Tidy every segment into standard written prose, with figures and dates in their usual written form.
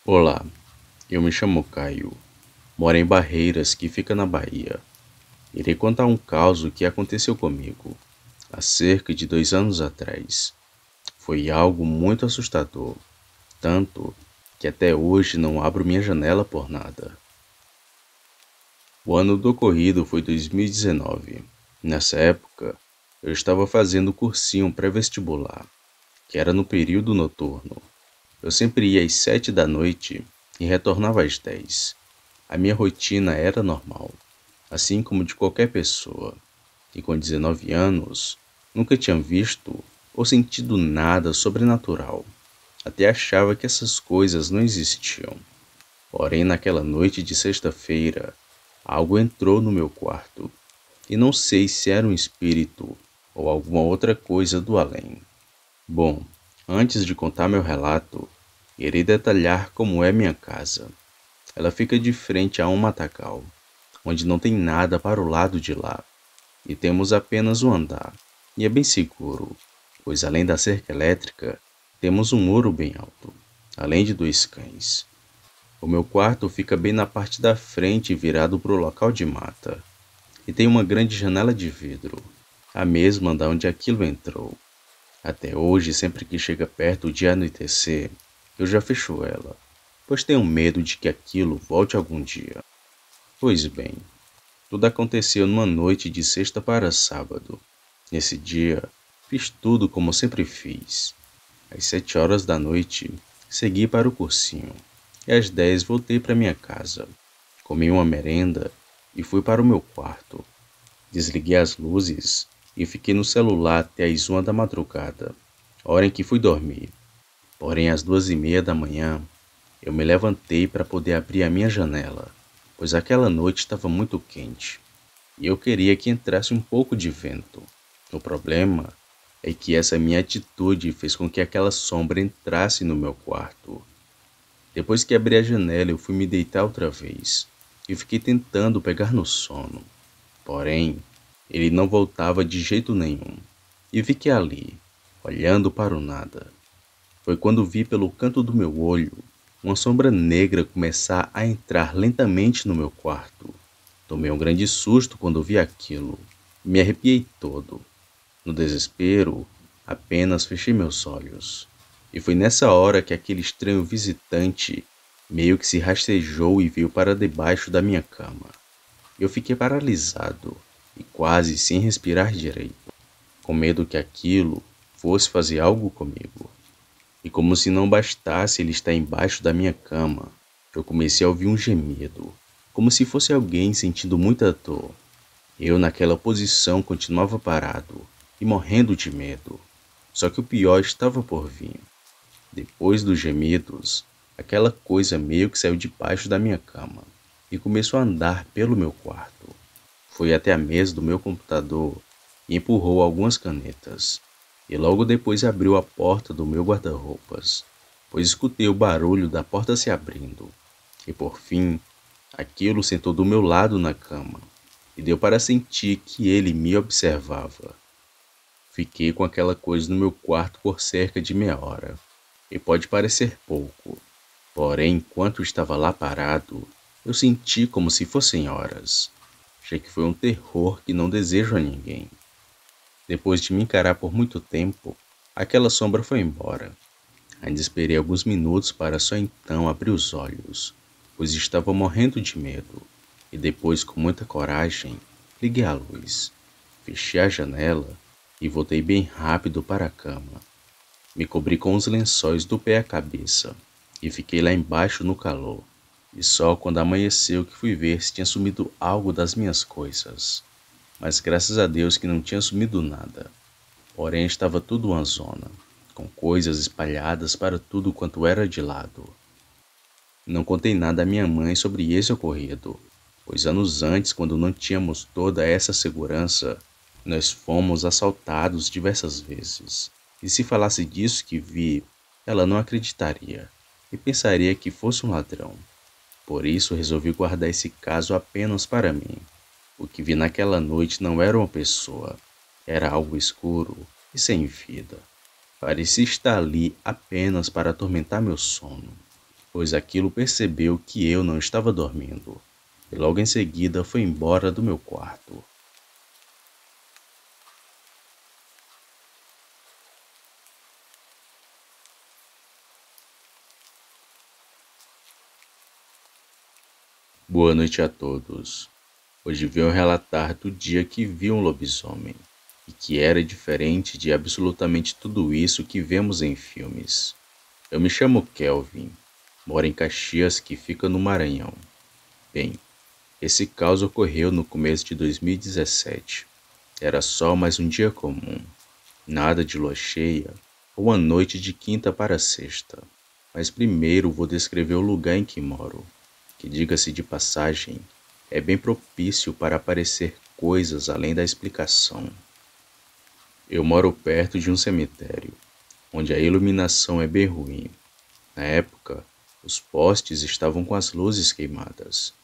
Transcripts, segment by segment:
Olá, eu me chamo Caio, moro em Barreiras, que fica na Bahia. Irei contar um caso que aconteceu comigo há cerca de 2 anos atrás. Foi algo muito assustador, tanto que até hoje não abro minha janela por nada. O ano do ocorrido foi 2019. Nessa época, eu estava fazendo cursinho pré-vestibular, que era no período noturno. Eu sempre ia às 7 da noite e retornava às 10. A minha rotina era normal, assim como de qualquer pessoa, e com 19 anos nunca tinha visto ou sentido nada sobrenatural. Até achava que essas coisas não existiam. Porém, naquela noite de sexta-feira, algo entrou no meu quarto, e não sei se era um espírito ou alguma outra coisa do além. Bom, antes de contar meu relato, irei detalhar como é minha casa. Ela fica de frente a um matagal, onde não tem nada para o lado de lá, e temos apenas um andar, e é bem seguro, pois além da cerca elétrica, temos um muro bem alto, além de 2 cães. O meu quarto fica bem na parte da frente virado para o local de mata, e tem uma grande janela de vidro, a mesma da onde aquilo entrou. Até hoje, sempre que chega perto de anoitecer, eu já fecho ela, pois tenho medo de que aquilo volte algum dia. Pois bem, tudo aconteceu numa noite de sexta para sábado. Nesse dia, fiz tudo como sempre fiz. Às 7 horas da noite, segui para o cursinho, e às 10 voltei para minha casa. Comi uma merenda e fui para o meu quarto. Desliguei as luzes e fiquei no celular até às 1 da madrugada, hora em que fui dormir. Porém, às 2:30 da manhã, eu me levantei para poder abrir a minha janela, pois aquela noite estava muito quente e eu queria que entrasse um pouco de vento. O problema é que essa minha atitude fez com que aquela sombra entrasse no meu quarto. Depois que abri a janela, eu fui me deitar outra vez e fiquei tentando pegar no sono. Porém, ele não voltava de jeito nenhum e fiquei ali, olhando para o nada. Foi quando vi pelo canto do meu olho uma sombra negra começar a entrar lentamente no meu quarto. Tomei um grande susto quando vi aquilo. Me arrepiei todo. No desespero, apenas fechei meus olhos. E foi nessa hora que aquele estranho visitante meio que se rastejou e veio para debaixo da minha cama. Eu fiquei paralisado e quase sem respirar direito, com medo que aquilo fosse fazer algo comigo. E como se não bastasse ele estar embaixo da minha cama, eu comecei a ouvir um gemido, como se fosse alguém sentindo muita dor. Eu, naquela posição, continuava parado e morrendo de medo. Só que o pior estava por vir. Depois dos gemidos, aquela coisa meio que saiu debaixo da minha cama e começou a andar pelo meu quarto. Foi até a mesa do meu computador e empurrou algumas canetas. E logo depois abriu a porta do meu guarda-roupas, pois escutei o barulho da porta se abrindo. E por fim, aquilo sentou do meu lado na cama, e deu para sentir que ele me observava. Fiquei com aquela coisa no meu quarto por cerca de meia hora, e pode parecer pouco, porém, enquanto estava lá parado, eu senti como se fossem horas. Achei que foi um terror que não desejo a ninguém. Depois de me encarar por muito tempo, aquela sombra foi embora. Ainda esperei alguns minutos para só então abrir os olhos, pois estava morrendo de medo, e depois, com muita coragem, liguei a luz, fechei a janela e voltei bem rápido para a cama. Me cobri com os lençóis do pé à cabeça e fiquei lá embaixo no calor, e só quando amanheceu que fui ver se tinha sumido algo das minhas coisas. Mas graças a Deus que não tinha sumido nada. Porém estava tudo uma zona, com coisas espalhadas para tudo quanto era de lado. Não contei nada à minha mãe sobre esse ocorrido, pois anos antes, quando não tínhamos toda essa segurança, nós fomos assaltados diversas vezes. E se falasse disso que vi, ela não acreditaria e pensaria que fosse um ladrão. Por isso resolvi guardar esse caso apenas para mim. O que vi naquela noite não era uma pessoa, era algo escuro e sem vida. Parecia estar ali apenas para atormentar meu sono. pois aquilo percebeu que eu não estava dormindo e logo em seguida foi embora do meu quarto. Boa noite a todos. Hoje venho relatar do dia que vi um lobisomem e que era diferente de absolutamente tudo isso que vemos em filmes. Eu me chamo Kelvin, moro em Caxias, que fica no Maranhão. Bem, esse caos ocorreu no começo de 2017. Era só mais um dia comum, nada de lua cheia ou uma noite de quinta para sexta. Mas primeiro vou descrever o lugar em que moro, que, diga-se de passagem, é bem propício para aparecer coisas além da explicação. Eu moro perto de um cemitério, onde a iluminação é bem ruim. Na época, os postes estavam com as luzes queimadas,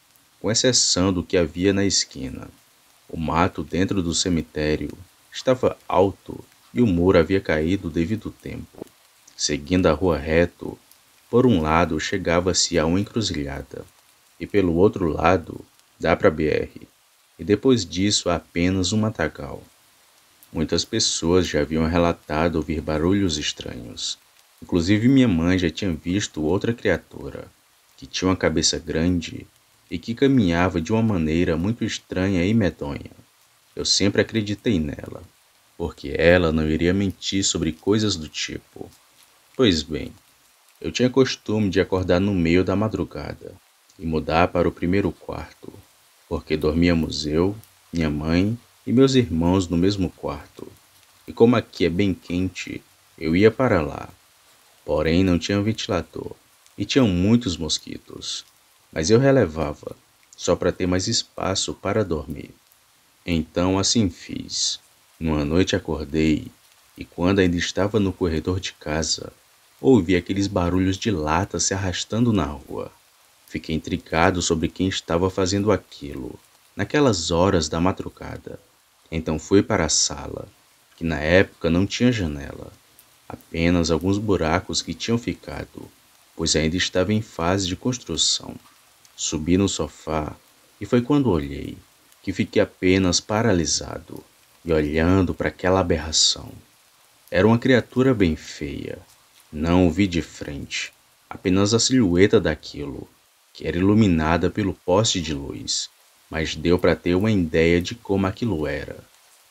com exceção do que havia na esquina. O mato dentro do cemitério estava alto e o muro havia caído devido ao tempo. Seguindo a rua reto, por um lado chegava-se a uma encruzilhada, e pelo outro lado dá para a BR, e depois disso há apenas um matagal. Muitas pessoas já haviam relatado ouvir barulhos estranhos. Inclusive minha mãe já tinha visto outra criatura, que tinha uma cabeça grande e que caminhava de uma maneira muito estranha e medonha. Eu sempre acreditei nela, porque ela não iria mentir sobre coisas do tipo. Pois bem, eu tinha costume de acordar no meio da madrugada e mudar para o primeiro quarto, porque dormíamos eu, minha mãe e meus irmãos no mesmo quarto. E como aqui é bem quente, eu ia para lá. Porém, não tinha ventilador e tinham muitos mosquitos. Mas eu relevava, só para ter mais espaço para dormir. Então assim fiz. Numa noite acordei e quando ainda estava no corredor de casa, ouvi aqueles barulhos de lata se arrastando na rua. Fiquei intrigado sobre quem estava fazendo aquilo, naquelas horas da madrugada. Então fui para a sala, que na época não tinha janela, apenas alguns buracos que tinham ficado, pois ainda estava em fase de construção. Subi no sofá e foi quando olhei, que fiquei apenas paralisado e olhando para aquela aberração. Era uma criatura bem feia. Não o vi de frente, apenas a silhueta daquilo, que era iluminada pelo poste de luz, mas deu para ter uma ideia de como aquilo era.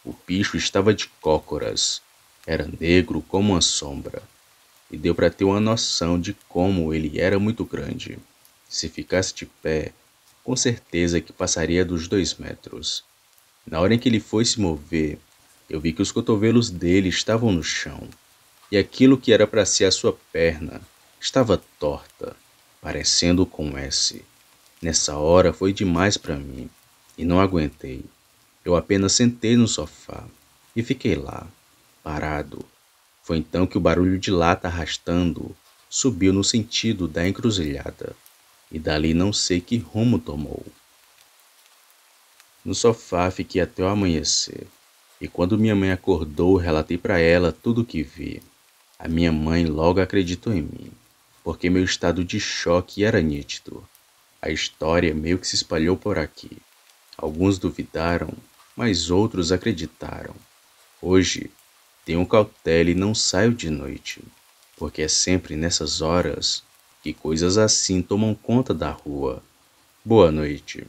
O bicho estava de cócoras, era negro como uma sombra, e deu para ter uma noção de como ele era muito grande. Se ficasse de pé, com certeza que passaria dos 2 metros. Na hora em que ele foi se mover, eu vi que os cotovelos dele estavam no chão, e aquilo que era para ser a sua perna estava torta, parecendo com S. Nessa hora foi demais para mim, e não aguentei. Eu apenas sentei no sofá e fiquei lá, parado. Foi então que o barulho de lata arrastando subiu no sentido da encruzilhada, e dali não sei que rumo tomou. No sofá fiquei até o amanhecer, e quando minha mãe acordou, relatei para ela tudo o que vi. A minha mãe logo acreditou em mim, porque meu estado de choque era nítido. A história meio que se espalhou por aqui. Alguns duvidaram, mas outros acreditaram. Hoje, tenho cautela e não saio de noite, porque é sempre nessas horas que coisas assim tomam conta da rua. Boa noite.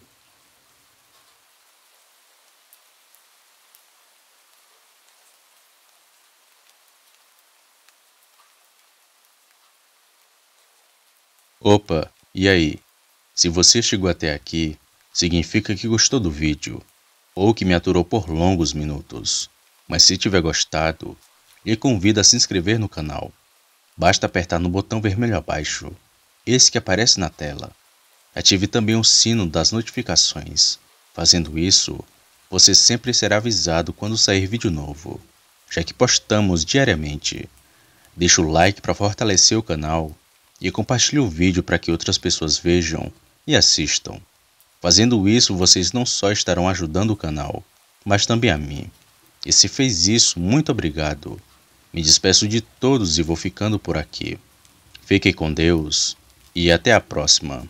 Opa, e aí? Se você chegou até aqui, significa que gostou do vídeo, ou que me aturou por longos minutos. Mas se tiver gostado, lhe convido a se inscrever no canal. Basta apertar no botão vermelho abaixo, esse que aparece na tela. Ative também o sino das notificações. Fazendo isso, você sempre será avisado quando sair vídeo novo, já que postamos diariamente. Deixe o like para fortalecer o canal e compartilhe o vídeo para que outras pessoas vejam e assistam. Fazendo isso, vocês não só estarão ajudando o canal, mas também a mim. E se fez isso, muito obrigado. Me despeço de todos e vou ficando por aqui. Fiquem com Deus e até a próxima.